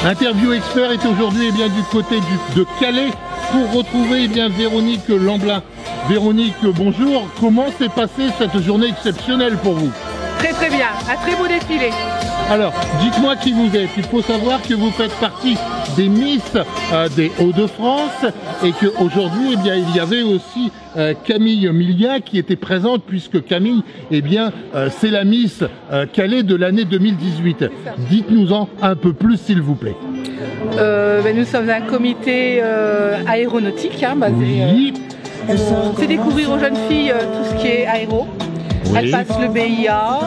Interview Expert est aujourd'hui eh bien, du côté de Calais pour retrouver eh bien, Véronique Lamblin. Véronique, bonjour. Comment s'est passée cette journée exceptionnelle pour vous? Très très bien, un très beau défilé. Alors, dites-moi qui vous êtes. Il faut savoir que vous faites partie des Miss des Hauts-de-France et qu'aujourd'hui, eh bien, il y avait aussi Camille Millien qui était présente puisque Camille, eh bien, c'est la Miss Calais de l'année 2018. Dites-nous-en un peu plus, s'il vous plaît. Nous sommes un comité aéronautique basé. Oui. On fait découvrir aux jeunes filles tout ce qui est aéro. Oui. Elles passent le BIA,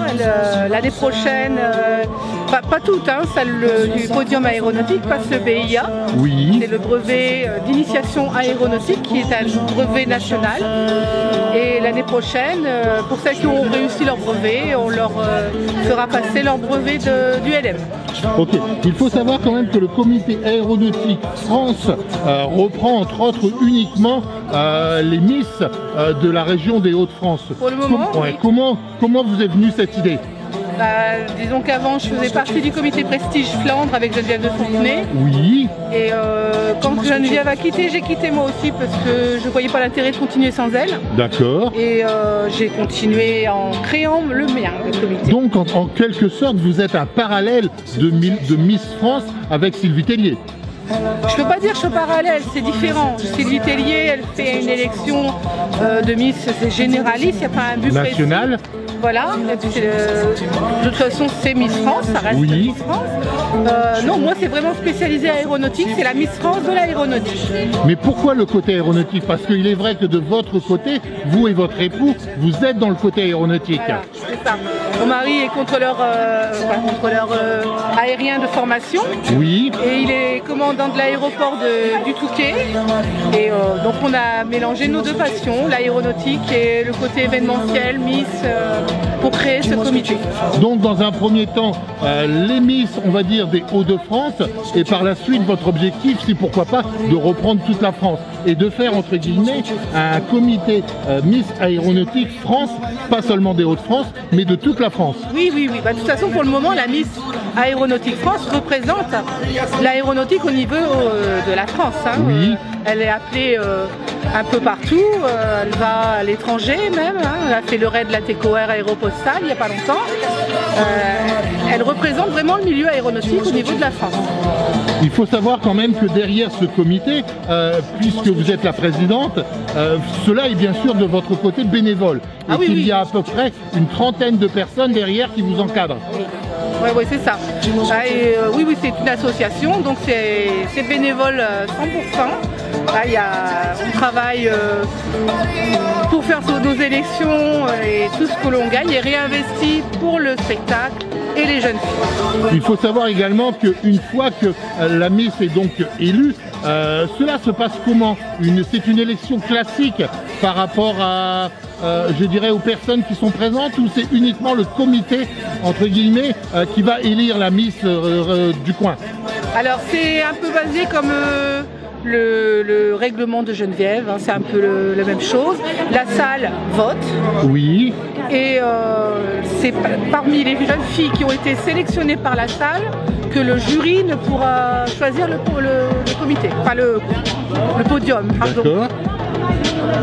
l'année prochaine, pas toutes, celle du podium aéronautique passe le BIA. Oui. C'est le brevet d'initiation aéronautique qui est un brevet national. Et l'année prochaine, pour celles qui ont réussi leur brevet, on leur fera passer leur brevet du LM. Ok, il faut savoir quand même que le comité aéronautique France reprend entre autres uniquement les Miss de la région des Hauts-de-France. Pour le moment, oui. Comment vous est venue cette idée? Disons qu'avant je faisais partie du comité Prestige Flandre avec Geneviève de Fontenay. Oui. Et quand Geneviève a quitté, j'ai quitté moi aussi parce que je ne voyais pas l'intérêt de continuer sans elle. D'accord. Et j'ai continué en créant le mien, le comité. Donc en quelque sorte, vous êtes un parallèle de Miss France avec Sylvie Tellier. Je peux pas dire que je suis parallèle, c'est différent. Sylvie Tellier, elle fait une élection de Miss, c'est généraliste, il n'y a pas un but national. Précis. Voilà, et puis de toute façon c'est Miss France, ça reste oui. Miss France. Non, moi c'est vraiment spécialisé aéronautique, c'est la Miss France de l'aéronautique. Mais pourquoi le côté aéronautique? Parce qu'il est vrai que de votre côté, vous et votre époux, vous êtes dans le côté aéronautique. Voilà, c'est ça. Mon mari est contrôleur aérien de formation. Oui. Et il est commandant de l'aéroport du Touquet. Et donc on a mélangé nos deux passions, l'aéronautique et le côté événementiel, Miss, pour créer ce comité. Donc dans un premier temps, les Miss, on va dire, des Hauts-de-France, et par la suite, votre objectif, c'est pourquoi pas de reprendre toute la France et de faire, entre guillemets, un comité Miss Aéronautique France, pas seulement des Hauts-de-France, mais de toute la France. Oui, oui, oui. De toute façon, pour le moment, la Miss Aéronautique France représente l'aéronautique au niveau de la France. Oui. Elle est appelée un peu partout, elle va à l'étranger même, elle a fait le raid de la TECOR Aéropostale il n'y a pas longtemps. Elle représente vraiment le milieu aéronautique au niveau de la France. Il faut savoir quand même que derrière ce comité, puisque vous êtes la présidente, cela est bien sûr de votre côté bénévole. Et oui, qu'il y a à peu près une trentaine de personnes derrière qui vous encadrent. Oui, c'est ça. Oui, c'est une association, donc c'est bénévole 100%. On travaille pour faire nos élections et tout ce que l'on gagne est réinvesti pour le spectacle et les jeunes filles. Il faut savoir également qu'une fois que la Miss est donc élue, cela se passe comment? C'est une élection classique par rapport à, je dirais, aux personnes qui sont présentes, ou c'est uniquement le comité, entre guillemets, qui va élire la Miss du coin? Alors c'est un peu basé comme le règlement de Geneviève, c'est un peu la même chose. La salle vote. Oui. Et c'est parmi les jeunes filles qui ont été sélectionnées par la salle que le jury ne pourra choisir le comité, enfin le podium. D'accord.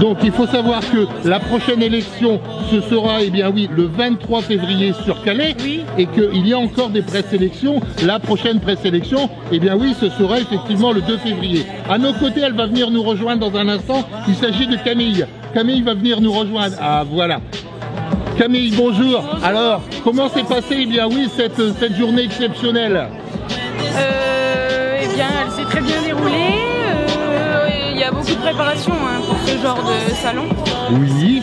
Donc il faut savoir que la prochaine élection, ce sera le 23 février sur Calais, oui. Et qu'il y a encore des présélections. La prochaine présélection, ce sera effectivement le 2 février. À nos côtés, elle va venir nous rejoindre dans un instant. Il s'agit de Camille. Camille va venir nous rejoindre. Ah voilà. Camille, bonjour. Alors, comment s'est passée cette journée exceptionnelle? Elle s'est très bien déroulée. Il y a beaucoup de préparation pour ce genre de salon. Oui.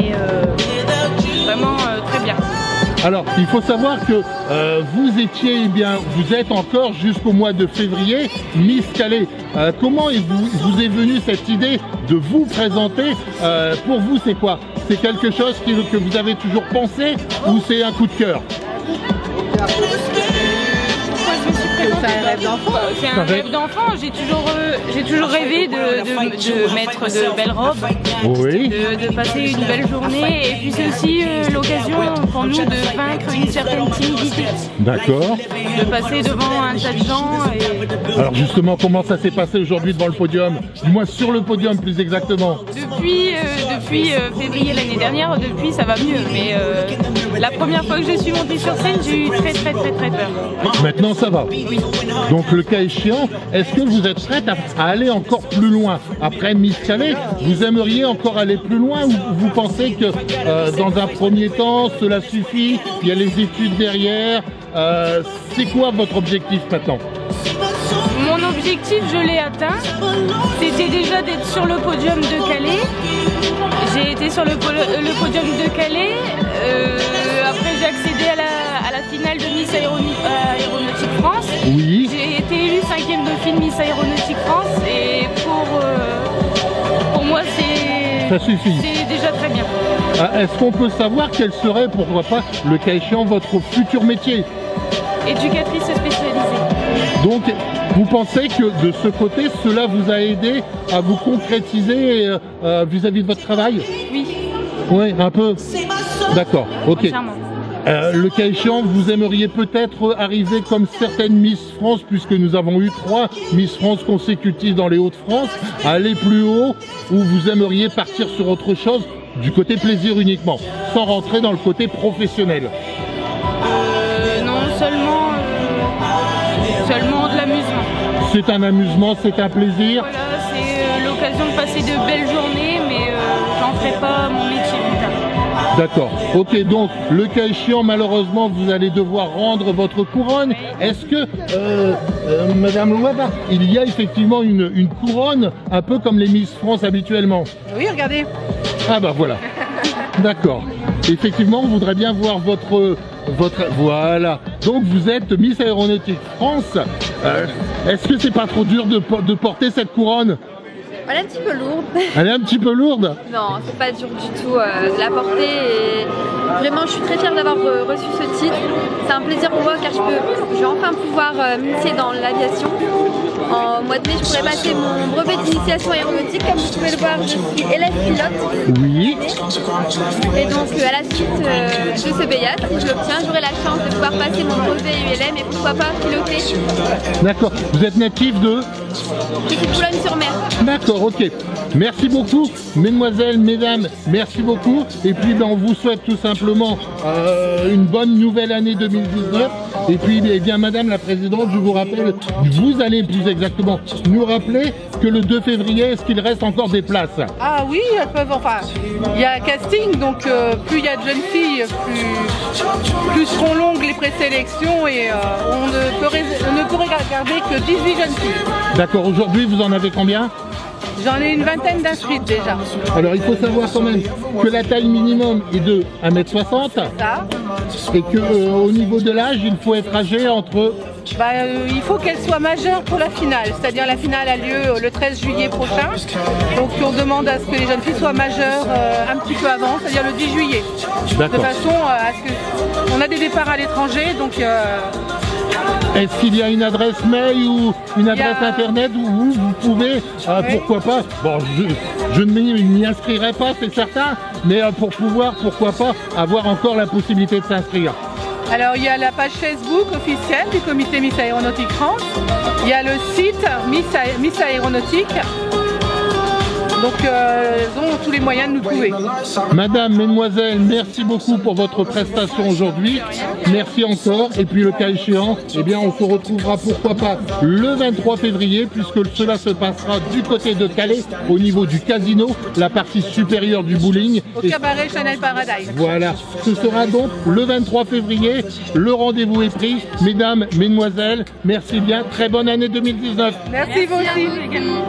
Et vraiment très bien. Alors, il faut savoir que vous étiez, vous êtes encore jusqu'au mois de février Miss Calais. Comment vous est venue cette idée de vous présenter? Pour vous, c'est quoi? C'est quelque chose que vous avez toujours pensé ou c'est un coup de cœur? Pourquoi je me suis présentée? C'est un rêve d'enfant. C'est un rêve d'enfant. J'ai toujours rêvé de mettre de belles robes, Oui. de passer une belle journée. Et puis c'est aussi l'occasion pour nous de vaincre une certaine timidité. D'accord. De passer devant un tas de gens. Alors justement, comment ça s'est passé aujourd'hui devant le podium? Du moins sur le podium plus exactement. Depuis février l'année dernière, depuis ça va mieux. Mais la première fois que je suis montée sur scène, j'ai eu très peur. Maintenant ça va. Oui. Donc le cas échéant, est-ce que vous êtes prête à aller encore plus loin? Après Miss Calais, vous aimeriez encore aller plus loin ou vous pensez que dans un premier temps cela suffit? Il y a les études derrière. C'est quoi votre objectif maintenant? Mon objectif, je l'ai atteint. C'était déjà d'être sur le podium de Calais. J'ai été sur le podium de Calais. Après, j'ai accédé à la finale de Miss Aéronautique France. Oui. J'ai été élue 5e dauphine Miss Aéronautique France. Et pour moi, ça suffit. C'est déjà très bien. Est-ce qu'on peut savoir quel serait, pourquoi pas, le cas échéant, votre futur métier? Éducatrice spécialisée. Donc, vous pensez que de ce côté, cela vous a aidé à vous concrétiser vis-à-vis de votre travail? Oui. Oui, un peu. D'accord, ok. Entièrement. Le cas échéant, vous aimeriez peut-être arriver comme certaines Miss France, puisque nous avons eu 3 Miss France consécutives dans les Hauts-de-France, à aller plus haut, ou vous aimeriez partir sur autre chose, du côté plaisir uniquement, sans rentrer dans le côté professionnel? Non, seulement de l'amusement. C'est un amusement, c'est un plaisir. Voilà, c'est l'occasion de passer de belles journées, mais j'en ferai pas mon métier plus tard. D'accord. Ok, donc le cas échéant, malheureusement, vous allez devoir rendre votre couronne. Est-ce que, Madame Louaba, il y a effectivement une couronne, un peu comme les Miss France habituellement? Oui, regardez. Ah bah voilà. D'accord. Effectivement, on voudrait bien voir votre... Voilà. Donc vous êtes Miss Aéronautique France. Est-ce que c'est pas trop dur de porter cette couronne? Elle est un petit peu lourde. Elle est un petit peu lourde? Non, c'est pas dur du tout de la porter. Et vraiment, je suis très fière d'avoir reçu ce titre. C'est un plaisir pour moi car je vais enfin pouvoir m'initier dans l'aviation. En mois de mai, je pourrais passer mon brevet d'initiation aéronautique. Comme vous pouvez le voir, je suis élève pilote. Oui. Et donc, à la suite de ce BIA, si je l'obtiens, j'aurai la chance de pouvoir passer mon brevet ULM et pourquoi pas piloter. D'accord. Vous êtes natif de? Je suis de Boulogne-sur-Mer. D'accord, ok. Merci beaucoup, mesdemoiselles, mesdames, merci beaucoup. Et puis on vous souhaite tout simplement une bonne nouvelle année 2019. Et puis, eh bien, Madame la Présidente, je vous rappelle, vous allez plus exactement nous rappeler que le 2 février, est-ce qu'il reste encore des places? Ah oui, elles peuvent, enfin, il y a un casting, donc plus il y a de jeunes filles, plus seront longues les présélections et on ne pourrait garder que 18 jeunes filles. D'accord, aujourd'hui vous en avez combien? J'en ai une vingtaine d'inscrites déjà. Alors il faut savoir quand même que la taille minimum est de 1m60 Ça. et qu'au niveau de l'âge, il faut être âgé entre... Il faut qu'elle soit majeure pour la finale, c'est-à-dire la finale a lieu le 13 juillet prochain. Donc on demande à ce que les jeunes filles soient majeures un petit peu avant, c'est-à-dire le 10 juillet. De façon à ce que... On a des départs à l'étranger, donc... Est-ce qu'il y a une adresse mail ou une adresse internet où vous pouvez, pourquoi pas, bon, je ne m'y inscrirai pas, c'est certain, mais pour pouvoir, pourquoi pas, avoir encore la possibilité de s'inscrire? Alors il y a la page Facebook officielle du comité Miss Aéronautique France, il y a le site Miss Aéronautique. Donc ils ont tous les moyens de nous trouver. Madame, mesdemoiselles, merci beaucoup pour votre prestation aujourd'hui. Merci encore. Et puis le cas échéant, eh bien on se retrouvera pourquoi pas le 23 février puisque cela se passera du côté de Calais au niveau du casino, la partie supérieure du bowling. Au cabaret Chanel Paradise. Voilà. Ce sera donc le 23 février. Le rendez-vous est pris. Mesdames, mesdemoiselles, merci bien. Très bonne année 2019. Merci vous aussi. Également.